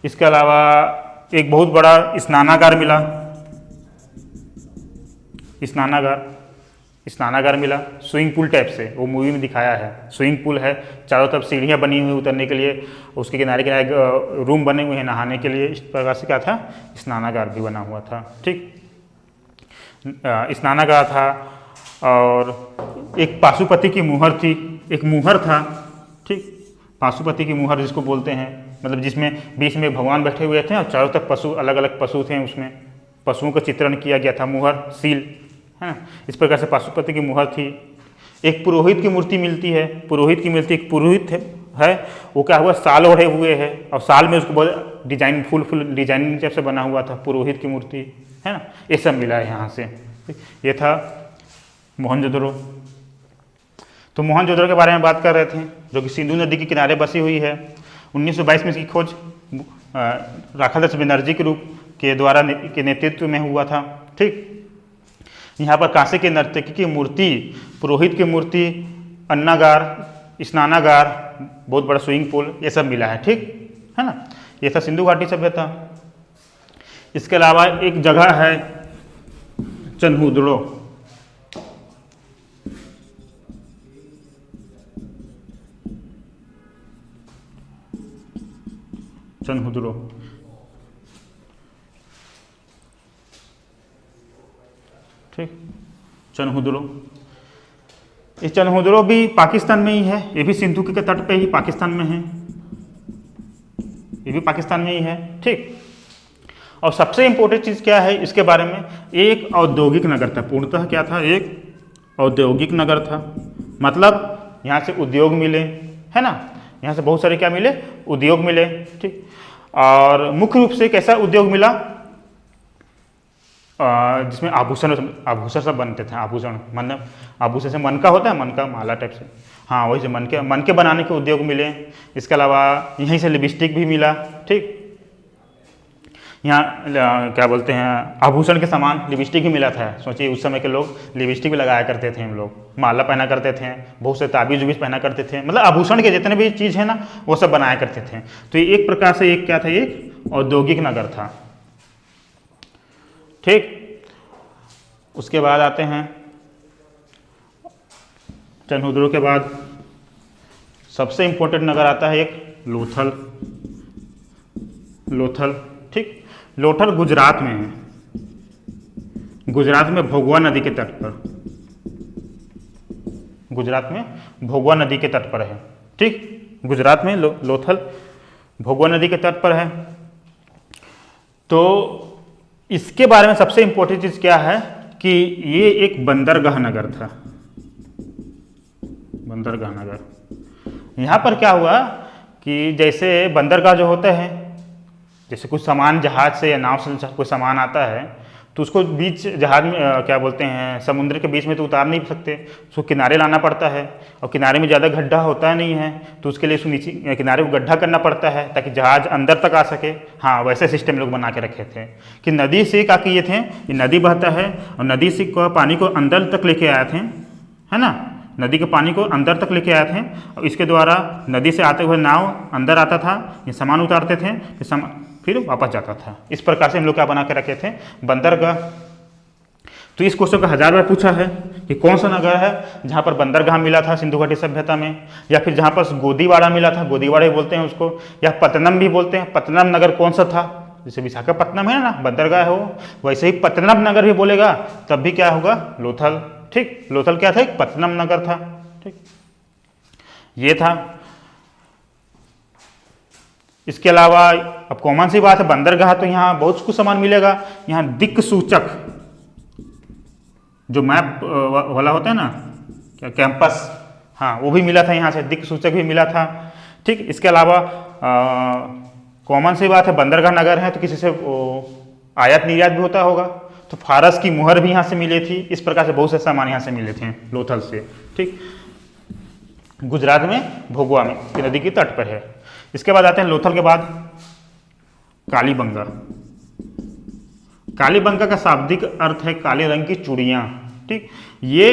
इसके अलावा एक बहुत बड़ा स्नानागार मिला। स्नानागार मिला स्विमिंग पूल टाइप से, वो मूवी में दिखाया है। स्विमिंग पूल है, चारों तरफ सीढ़ियाँ बनी हुई उतरने के लिए, उसके किनारे किनारे रूम बने हुए हैं नहाने के लिए। इस प्रकार से क्या था? स्नानागार भी बना हुआ था। ठीक, स्नानागार था, और एक पाशुपति की मुहर थी, एक मुहर था। ठीक, पाशुपति की मुहर जिसको बोलते हैं, मतलब जिसमें बीच में भगवान बैठे हुए थे और चारों तरफ पशु, अलग अलग पशु थे, उसमें पशुओं का चित्रण किया गया था। मुहर, सील, है ना, इस प्रकार से पाशुपति की मुहर थी। एक पुरोहित की मूर्ति मिलती है। पुरोहित की मूर्ति, एक पुरोहित है, वो क्या हुआ, साल ओढ़े हुए है, और साल में उसको बहुत डिजाइन, फुल डिजाइनिंग टाइप से बना हुआ था, पुरोहित की मूर्ति, है ना। ये सब मिला है यहाँ से। ये था मोहनजोदड़ो। तो मोहनजोदड़ो के बारे में बात कर रहे थे, जो कि सिंधु नदी के किनारे बसी हुई है। 1922 में इसकी खोज राखादास बनर्जी के रूप के द्वारा के नेतृत्व में हुआ था। ठीक, यहाँ पर कांसे के नर्तकी की मूर्ति, पुरोहित की मूर्ति, अन्नागार, स्नानागार, बहुत बड़ा स्विमिंग पूल, ये सब मिला है। ठीक है ना, ये था सिंधु घाटी सभ्यता। इसके अलावा एक जगह है चन्हुदड़ो। चन्हुदड़ो ठीक, चन्हुदड़ो। ये चन्हुदड़ो भी पाकिस्तान में ही है, ये भी सिंधु के तट पे ही पाकिस्तान में है, ये भी पाकिस्तान में ही है। ठीक, और सबसे इंपॉर्टेंट चीज़ क्या है इसके बारे में, एक औद्योगिक नगर था। पूर्णतः क्या था, एक औद्योगिक नगर था। मतलब यहाँ से उद्योग मिले, है ना, यहाँ से बहुत सारे क्या मिले, उद्योग मिले। ठीक, और मुख्य रूप से कैसा उद्योग मिला, जिसमें आभूषण सब बनते थे। आभूषण मतलब आभूषण से मन का होता है, मन का माला टाइप से, हाँ वही से मन के बनाने के उद्योग मिले। इसके अलावा यहीं से लिपस्टिक भी मिला। ठीक, यहाँ क्या बोलते हैं, आभूषण के सामान, लिपस्टिक ही मिला था। सोचिए उस समय के लोग लिपस्टिक भी लगाया करते थे, हम लोग माला पहना करते थे, बहुत से ताबीज उबीज पहना करते थे, मतलब आभूषण के जितने भी चीज़ है ना वो सब बनाया करते थे। तो ये एक प्रकार से एक क्या था, एक औद्योगिक नगर था। ठीक, उसके बाद आते हैं चन्हुदड़ो के बाद सबसे इंपॉर्टेंट नगर आता है एक लोथल। लोथल, ठीक, लोथल गुजरात में है, गुजरात में भोगवा नदी के तट पर, गुजरात में भोगवा नदी के तट पर है। ठीक, गुजरात में लोथल भोगवा नदी के तट पर है। तो इसके बारे में सबसे इंपॉर्टेंट चीज क्या है कि ये एक बंदरगाह नगर था। बंदरगाह नगर, यहाँ पर क्या हुआ कि जैसे बंदरगाह जो होते हैं, जैसे कुछ सामान जहाज से या नाव से कोई सामान आता है तो उसको बीच जहाज में क्या बोलते हैं, समुद्र के बीच में तो उतार नहीं सकते, उसको किनारे लाना पड़ता है। और किनारे में ज़्यादा गड्ढा होता नहीं है, तो उसके लिए उसको नीचे किनारे को गड्ढा करना पड़ता है ताकि जहाज अंदर तक आ सके। हाँ, वैसे सिस्टम लोग बना के रखे थे कि नदी से क्या किए थे, ये नदी बहता है और नदी से पानी को अंदर तक लेके आए थे, है ना, नदी के पानी को अंदर तक लेके आए थे। और इसके द्वारा नदी से आते हुए नाव अंदर आता था, ये सामान उतारते थे, फिर वापस जाता था। इस प्रकार से हम लोग क्या बना के रखे थे, बंदरगाह। तो इस क्वेश्चन का 1000 बार पूछा है कि कौन सा नगर है जहाँ पर बंदरगाह मिला था सिंधु घाटी सभ्यता में, या फिर जहाँ पर गोदीवाड़ा मिला था, गोदीवाड़ा ही बोलते हैं उसको, या पत्तनम भी बोलते हैं। पत्तनम नगर कौन सा था, जैसे विशाखापत्तनम है ना बंदरगाह हो, वैसे ही पत्तनम नगर भी बोलेगा तब भी क्या होगा, लोथल। ठीक, लोथल क्या था, एक पत्तनम नगर था। ठीक, ये था। इसके अलावा अब कॉमन सी बात है, बंदरगाह तो यहाँ बहुत कुछ सामान मिलेगा। यहाँ दिक् सूचक जो मैप वाला होता है ना, क्या कैंपस, हाँ वो भी मिला था, यहाँ से दिक् सूचक भी मिला था। ठीक, इसके अलावा कॉमन सी बात है, बंदरगाह नगर है तो किसी से आयात निर्यात भी होता होगा, तो फारस की मुहर भी यहाँ से मिली थी। इस प्रकार से बहुत से सामान यहाँ से मिले थे लोथल से। ठीक, गुजरात में भोगवा में नदी की तट पर है। इसके बाद आते हैं लोथल के बाद कालीबंगा। कालीबंगा का शाब्दिक अर्थ है काले रंग की चूड़ियाँ। ठीक, ये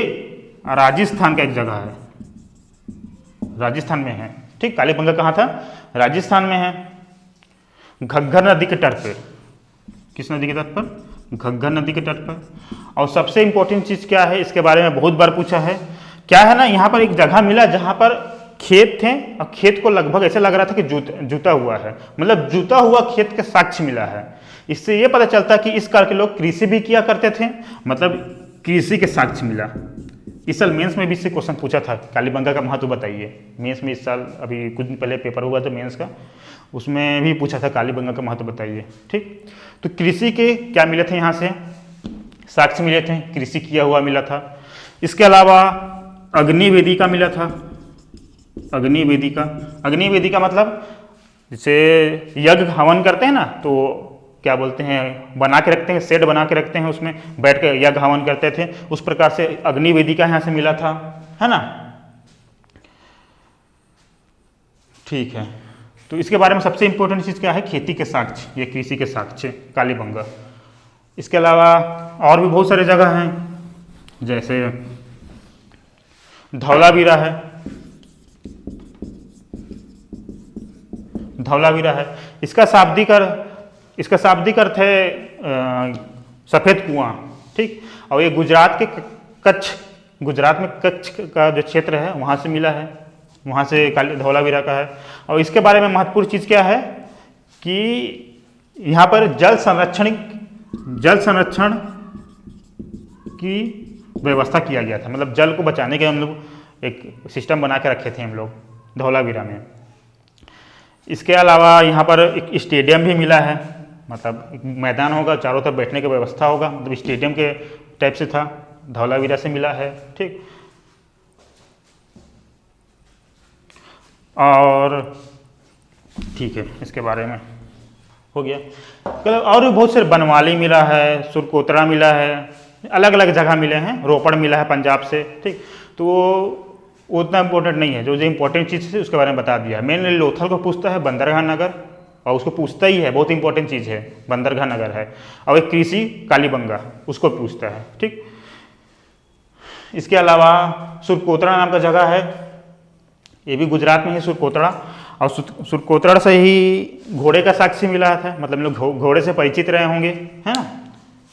राजस्थान का एक जगह है, राजस्थान में है। ठीक, कालीबंगा कहाँ था, राजस्थान में है, घग्गर नदी के तट पर। किस नदी के तट पर, घग्गर नदी के तट पर। और सबसे इंपॉर्टेंट चीज़ क्या है, इसके बारे में बहुत बार पूछा है, क्या है ना, यहाँ पर एक जगह मिला जहाँ पर खेत थे और खेत को लगभग ऐसे लग रहा था कि जूता हुआ है, मतलब जूता हुआ खेत के साक्ष्य मिला है। इससे ये पता चलता है कि इस काल के लोग कृषि भी किया करते थे, मतलब कृषि के साक्ष्य मिला। इस साल मेंस में भी इससे क्वेश्चन पूछा था, कालीबंगा का महत्व बताइए। मेंस में इस साल अभी कुछ दिन पहले पेपर हुआ था मेंस का, उसमें भी पूछा था कालीबंगा का महत्व बताइए। ठीक, तो कृषि के क्या मिले थे, यहाँ से साक्ष्य मिले थे, कृषि किया हुआ मिला था। इसके अलावा अग्निवेदिका मिला था। अग्निवेदिका, अग्निवेदिका मतलब जैसे यज्ञ हवन करते हैं ना, तो क्या बोलते हैं, बना के रखते हैं, शेड बना के रखते हैं, उसमें बैठ कर यज्ञ हवन करते थे। उस प्रकार से अग्नि वेदिका यहाँ से मिला था, है ना। ठीक है, तो इसके बारे में सबसे इंपॉर्टेंट चीज़ क्या है, खेती के साक्ष्य, ये कृषि के साक्ष्य कालीबंगा। इसके अलावा और भी बहुत सारे जगह हैं, जैसे धौलावीरा है, धौलावीरा है। इसका शाब्दिक अर्थ है सफ़ेद कुआं, ठीक। और ये गुजरात में कच्छ का जो क्षेत्र है वहाँ से मिला है, वहाँ से धौलावीरा का है। और इसके बारे में महत्वपूर्ण चीज़ क्या है कि यहाँ पर जल संरक्षण की व्यवस्था किया गया था, मतलब जल को बचाने के हम लोग एक सिस्टम बना के रखे थे हम लोग धौलावीरा में। इसके अलावा यहाँ पर एक स्टेडियम भी मिला है, मतलब एक मैदान होगा, चारों तरफ बैठने की व्यवस्था होगा, मतलब स्टेडियम के टाइप से था, धौलावीरा से मिला है, ठीक। और ठीक है, इसके बारे में हो गया। और भी बहुत सारे, बनवाली मिला है, सुरकोतरा मिला है, अलग अलग जगह मिले हैं, रोपड़ मिला है पंजाब से, ठीक। तो वो उतना इम्पोर्टेंट नहीं है, जो इम्पोर्टेंट चीज़ है उसके बारे में बता दिया। मेनली लोथल को पूछता है बंदरगाह नगर, और उसको पूछता ही है, बहुत इंपॉर्टेंट चीज़ है, बंदरगाह नगर है। और एक कृषि कालीबंगा, उसको पूछता है, ठीक। इसके अलावा सुरकोतरा नाम का जगह है, ये भी गुजरात में है सुरकोतरा। और सुरकोतरा से ही घोड़े का साक्ष्य मिला था, मतलब लोग घोड़े से परिचित रहे होंगे, है ना,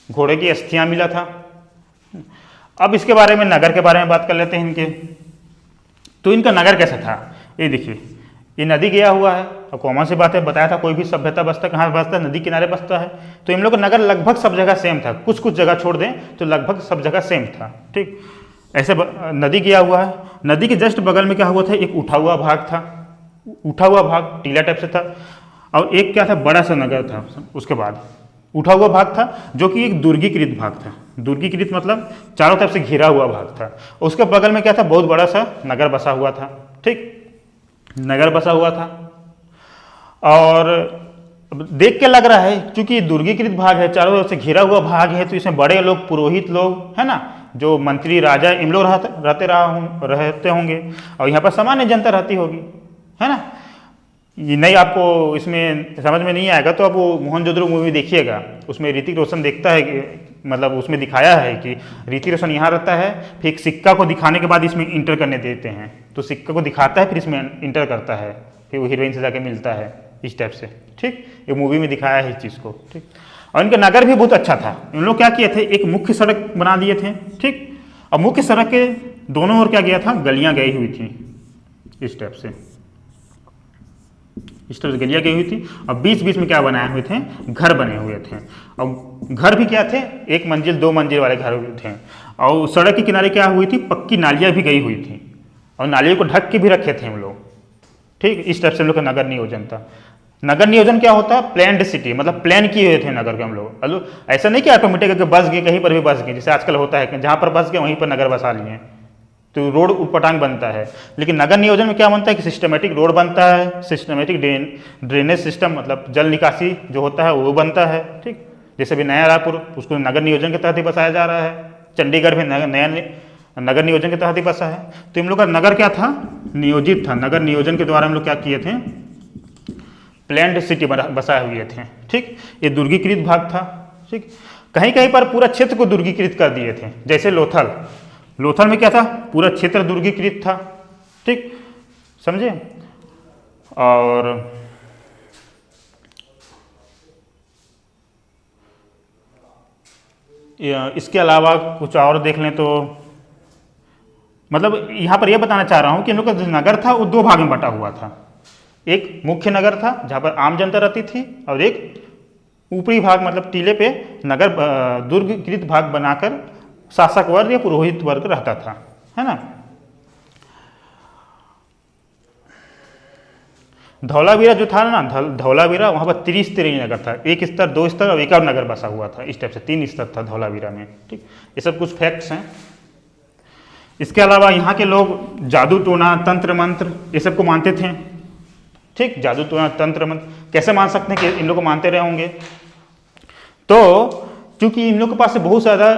घोड़े की अस्थियां मिला था। अब इसके बारे में, नगर के बारे में बात कर लेते हैं इनके। तो इनका नगर कैसा था, ये देखिए, ये नदी गया हुआ है, और कॉमन सी बात है, बताया था कोई भी सभ्यता बसता कहाँ बसता है, नदी किनारे बसता है। तो इन लोग का नगर लगभग सब जगह सेम था, कुछ कुछ जगह छोड़ दें तो लगभग सब जगह सेम था, ठीक। ऐसे नदी गया हुआ है, नदी के जस्ट बगल में क्या हुआ था, एक उठा हुआ भाग था, उठा हुआ भाग टीला टाइप से था। और एक क्या था, बड़ा सा नगर था, उसके बाद उठा हुआ भाग था, जो कि एक दुर्गीकृत भाग था। दुर्गीकृत मतलब चारों तरफ से घिरा हुआ भाग था। उसके बगल में क्या था, बहुत बड़ा सा नगर बसा हुआ था, ठीक, नगर बसा हुआ था। और देख के लग रहा है, क्योंकि दुर्गीकृत भाग है, चारों तरफ से घिरा हुआ भाग है, तो इसमें बड़े लोग, पुरोहित लोग, है ना, जो मंत्री राजा इन लोग रहते होंगे, और यहाँ पर सामान्य जनता रहती होगी, है ना। ये नहीं, आपको इसमें समझ में नहीं आएगा तो आप वो मोहनजोदड़ो मूवी देखिएगा, उसमें ऋतिक रोशन देखता है कि, मतलब उसमें दिखाया है कि ऋतिक रोशन यहाँ रहता है, फिर एक सिक्का को दिखाने के बाद इसमें इंटर करने देते हैं, तो सिक्का को दिखाता है, फिर इसमें इंटर करता है, फिर वो हीरोइन से जाके मिलता है, इस टाइप से, ठीक। ये मूवी में दिखाया है इस चीज़ को, ठीक। और इनका नगर भी बहुत अच्छा था। इन लोग क्या किए थे, एक मुख्य सड़क बना दिए थे, ठीक। और मुख्य सड़क के दोनों ओर क्या गया था, गलियाँ गई हुई थी, इस टाइप से, इस तरह से गलियाँ गई हुई थी। और बीच बीच में क्या बनाए हुए थे, घर बने हुए थे। और घर भी क्या थे, 1 मंजिल 2 मंजिल वाले घर थे। और सड़क के किनारे क्या हुई थी, पक्की नालियाँ भी गई हुई थी, और नालियों को ढक के भी रखे थे हम लोग, ठीक। इस टाइप से हम लोग का नगर नियोजन था। नगर नियोजन क्या होता है, प्लान्ड सिटी, मतलब प्लान किए हुए थे नगर के हम लोग। हेलो, ऐसा नहीं कि ऑटोमेटिक है कि बस गए, कहीं पर भी बस गए, जैसे आजकल होता है कि जहाँ पर बस गए वहीं पर नगर बसा लिए, तो रोड उटपटांग बनता है। लेकिन नगर नियोजन में क्या बनता है कि सिस्टमेटिक रोड बनता है, सिस्टमेटिक ड्रेनेज सिस्टम, मतलब जल निकासी जो होता है वो बनता है, ठीक। जैसे भी नया रायपुर, उसको नगर नियोजन के तहत ही बसाया जा रहा है। चंडीगढ़ में नया नगर नियोजन के तहत ही बसा है। तो इन लोग का नगर क्या था, नियोजित था। नगर नियोजन के द्वारा हम लोग क्या किए थे, प्लान्ड सिटी बसाए हुए थे, ठीक। ये दुर्गीकृत भाग था, ठीक। कहीं कहीं पर पूरा क्षेत्र को दुर्गीकृत कर दिए थे, जैसे लोथल में क्या था, पूरा क्षेत्र दुर्गीकृत था, ठीक, समझे। और इसके अलावा कुछ और देख लें तो, मतलब यहाँ पर यह बताना चाह रहा हूँ कि इन लोग का जो नगर था वो 2 भाग में बटा हुआ था। एक मुख्य नगर था जहाँ पर आम जनता रहती थी, और एक ऊपरी भाग, मतलब टीले पे नगर दुर्गीकृत भाग बनाकर शासक वर्ग या पुरोहित वर्ग रहता था, है ना। धौलावीरा जो था ना, धौलावीरा, वहाँ पर 30 नगर था, 1 स्तर 2 स्तर और 1 और नगर बसा हुआ था, इस टाइप से 3 स्तर था धौलावीरा में, ठीक। ये सब कुछ फैक्ट्स हैं। इसके अलावा यहाँ के लोग जादू टोना, तंत्र मंत्र, ये सब को मानते थे, ठीक। जादू टोना, तंत्र मंत्र कैसे मान सकते हैं कि इन लोग को मानते रहे होंगे, तो चूंकि इन लोग के पास से बहुत ज़्यादा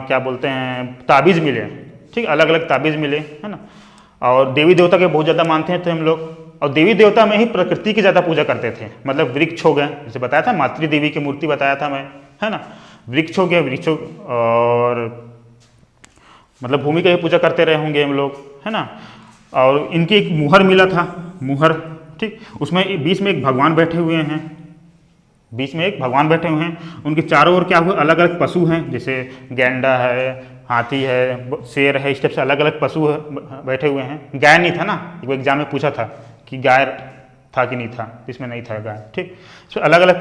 क्या बोलते हैं ताबीज़ मिले, ठीक, अलग अलग ताबीज़ मिले, है ना, और देवी देवता के बहुत ज़्यादा मानते थे हम लोग, और देवी देवता में ही प्रकृति की ज़्यादा पूजा करते थे। मतलब वृक्ष हो गए, जैसे बताया था मातृ देवी की मूर्ति बताया था मैं, है ना, वृक्ष हो गया, वृक्ष और मतलब भूमि का ही पूजा करते रहे होंगे हम लोग, है ना। और इनके एक मुहर मिला था, मुहर, ठीक, उसमें बीच में एक भगवान बैठे हुए हैं, बीच में एक भगवान बैठे हुए हैं, उनके चारों ओर क्या हुआ, अलग अलग पशु हैं, जैसे गैंडा है, हाथी है, शेर है, इस टाइप से अलग अलग पशु बैठे हुए हैं। गाय नहीं था ना, एक एग्जाम में पूछा था कि गाय था कि नहीं था, इसमें नहीं था गाय, ठीक, तो अलग अलग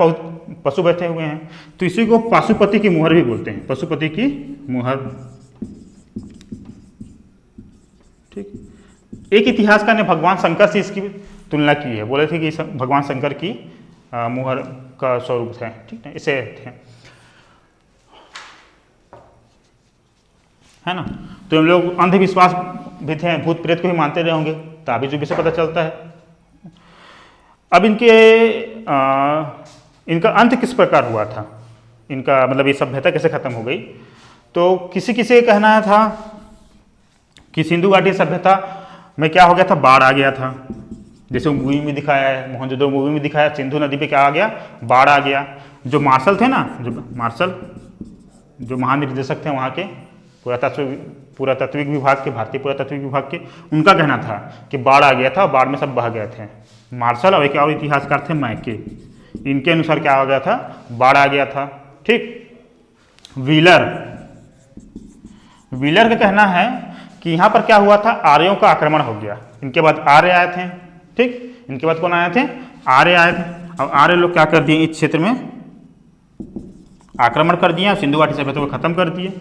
पशु बैठे हुए हैं। तो इसी को पशुपति की मुहर भी बोलते हैं, पशुपति की मुहर, ठीक। एक इतिहासकार ने भगवान शंकर से इसकी तुलना की है, बोले थे कि भगवान शंकर की मुहर का स्वरूप है, ठीक है, इसे थे, है ना। तो हम लोग अंधविश्वास भी थे, भूत प्रेत को ही मानते रहे होंगे, ताबीज़ भी से पता चलता है। अब इनका अंत किस प्रकार हुआ था, इनका मतलब ये सभ्यता कैसे खत्म हो गई। तो किसी किसी का कहना था कि सिंधु घाटी सभ्यता में क्या हो गया था, बाढ़ आ गया था, जैसे मूवी में दिखाया है, मोहनजोदड़ो मूवी में दिखाया, सिंधु नदी पे क्या आ गया, बाढ़ आ गया। जो मार्शल थे ना, जो मार्शल जो महानिर्देशक थे वहाँ के पुरातात्विक विभाग के, भारतीय पुरातात्विक विभाग के, उनका कहना था कि बाढ़ आ गया था, बाढ़ में सब बह गए थे। मार्शल और एक और इतिहासकार थे मैके, इनके अनुसार क्या हो गया था, बाढ़ आ गया था, ठीक। व्हीलर का कहना है कि यहाँ पर क्या हुआ था, आर्यों का आक्रमण हो गया, इनके बाद आर्य आए थे, ठीक, इनके बाद कौन आए थे, आर्य आए थे। अब आर्य लोग क्या कर दिए, इस क्षेत्र में आक्रमण कर दिया, सिंधु घाटी सभ्यता को खत्म कर दिए।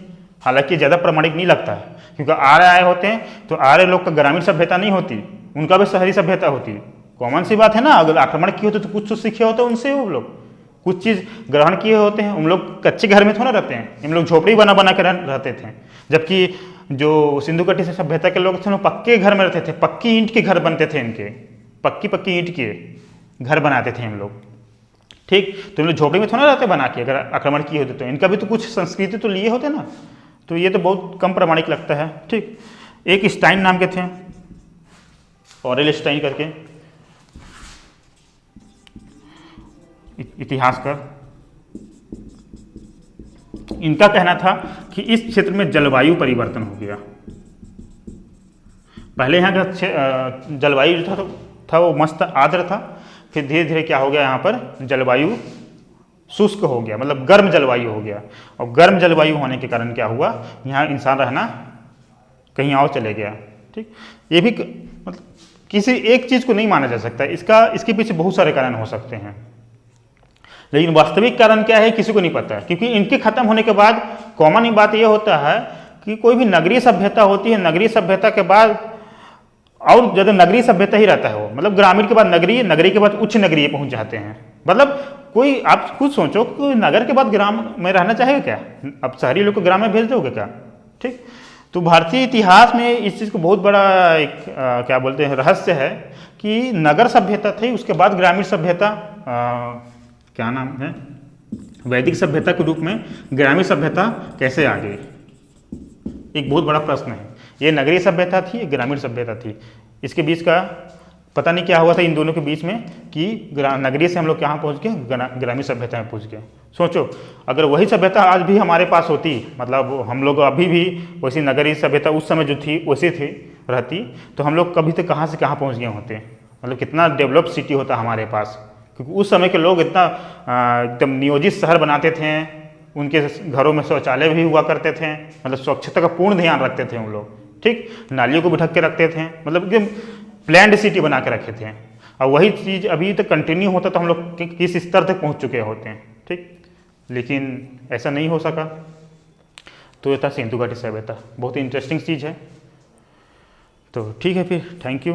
हालांकि ज़्यादा प्रमाणिक नहीं लगता है, क्योंकि आर्य आए होते हैं तो आर्य लोग का ग्रामीण सभ्यता नहीं होती, उनका भी शहरी सभ्यता होती। कॉमन सी बात है ना, अगर आक्रमण किए होते तो कुछ तो सीखे होते उनसे, वो लोग कुछ चीज़ ग्रहण किए होते हैं। उन लोग कच्चे घर में थोड़ा रहते हैं, इन लोग झोपड़ी बना बना कर रहते थे, जबकि जो सिंधु घाटी से सभ्यता के लोग थे वो पक्के घर में रहते थे, पक्की ईंट के घर बनते थे इनके, पक्की ईंट के घर बनाते थे इन लोग, ठीक। तो इन लोग झोपड़ी में थोड़ा रहते बना के, अगर आक्रमण किए होते तो इनका भी तो कुछ संस्कृति तो लिए होते ना। तो ये तो बहुत कम प्रमाणिक लगता है, ठीक। एक स्टाइन नाम के थे, ऑरेल स्टाइन करके इतिहासकार, इनका कहना था कि इस क्षेत्र में जलवायु परिवर्तन हो गया। पहले यहाँ का जलवायु जो था वो मस्त आर्द्र था, फिर धीरे धीरे क्या हो गया, यहाँ पर जलवायु शुष्क हो गया, मतलब गर्म जलवायु हो गया। और गर्म जलवायु होने के कारण क्या हुआ, यहाँ इंसान रहना कहीं और चले गया, ठीक। ये भी मतलब किसी एक चीज़ को नहीं माना जा सकता, इसके पीछे बहुत सारे कारण हो सकते हैं, लेकिन वास्तविक कारण क्या है किसी को नहीं पता है। क्योंकि इनके खत्म होने के बाद कॉमन ही बात यह होता है कि कोई भी नगरीय सभ्यता होती है, नगरीय सभ्यता के बाद और ज़्यादा नगरीय सभ्यता ही रहता है वो, मतलब ग्रामीण के बाद नगरीय, नगरीय के बाद उच्च नगरीय पहुंच जाते हैं। मतलब कोई आप खुद सोचो, कोई नगर के बाद ग्राम में रहना चाहेगा क्या, अब शहरी लोग को ग्राम में भेज दोगे क्या, ठीक। तो भारतीय इतिहास में इस चीज़ को बहुत बड़ा एक क्या बोलते हैं रहस्य है कि नगर सभ्यता थी, उसके बाद ग्रामीण सभ्यता, क्या नाम है, वैदिक सभ्यता के रूप में ग्रामीण सभ्यता कैसे आ गई, एक बहुत बड़ा प्रश्न है। ये नगरीय सभ्यता थी, ग्रामीण सभ्यता थी, इसके बीच का पता नहीं क्या हुआ था इन दोनों के बीच में कि नगरीय से हम लोग कहाँ पहुँच गए, ग्रामीण सभ्यता में पहुँच गए। सोचो अगर वही सभ्यता आज भी हमारे पास होती, मतलब हम लोग अभी भी वैसी नगरीय सभ्यता उस समय जो थी वैसी थी रहती, तो हम लोग कभी तो कहाँ से कहाँ पहुँच गए होते, मतलब कितना डेवलप सिटी होता हमारे पास। क्योंकि उस समय के लोग इतना एकदम नियोजित शहर बनाते थे, उनके घरों में शौचालय भी हुआ करते थे, मतलब स्वच्छता का पूर्ण ध्यान रखते थे हम लोग, ठीक। नालियों को भी ढक के रखते थे, मतलब एकदम प्लैंड सिटी बना के रखे थे। और वही चीज़ अभी तक कंटिन्यू होता तो हम लोग किस स्तर तक पहुंच चुके होते हैं, ठीक। लेकिन ऐसा नहीं हो सका। तो ये था सिंधु घाटी सभ्यता, बहुत ही इंटरेस्टिंग चीज़ है। तो ठीक है फिर, थैंक यू।